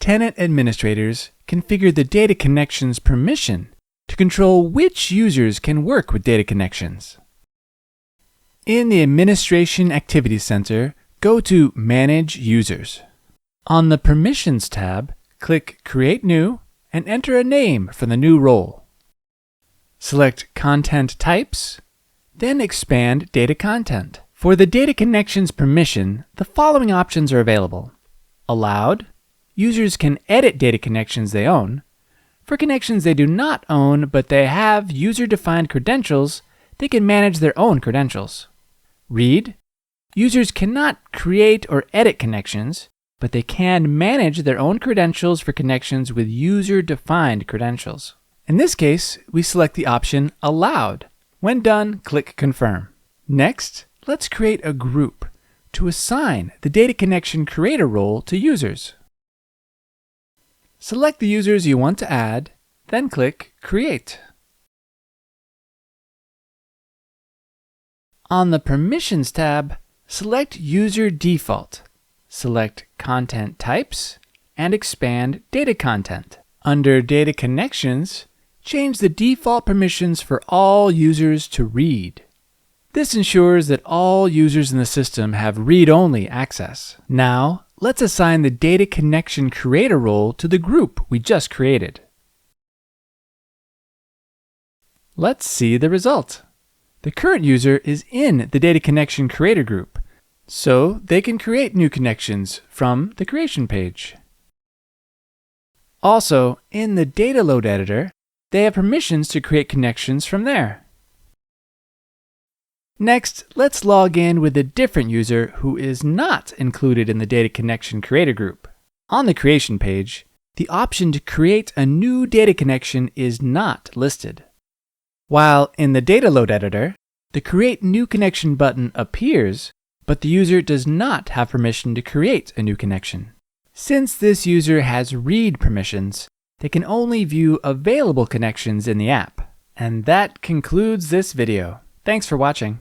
Tenant administrators configure the data connections permission to control which users can work with data connections. In the Administration Activity Center, go to Manage Users. On the Permissions tab, click Create New and enter a name for the new role. Select Content Types, then expand Data Content. For the Data Connections permission, the following options are available. Allowed. Users can edit data connections they own. For connections they do not own but they have user-defined credentials, they can manage their own credentials. Read. Users cannot create or edit connections, but they can manage their own credentials for connections with user-defined credentials. In this case, we select the option Allowed. When done, click Confirm. Next, let's create a group to assign the Data Connection Creator role to users. Select the users you want to add, then click Create. On the Permissions tab, select User Default. Select Content Types and expand Data Content. Under Data Connections, change the default permissions for all users to Read. This ensures that all users in the system have read-only access. Now, let's assign the Data Connection Creator role to the group we just created. Let's see the result. The current user is in the Data Connection Creator group, so they can create new connections from the creation page. Also, in the Data Load Editor, they have permissions to create connections from there. Next, let's log in with a different user who is not included in the Data Connection Creator group. On the creation page, the option to create a new data connection is not listed. While in the Data Load Editor, the Create New Connection button appears, but the user does not have permission to create a new connection. Since this user has read permissions, they can only view available connections in the app. And that concludes this video. Thanks for watching.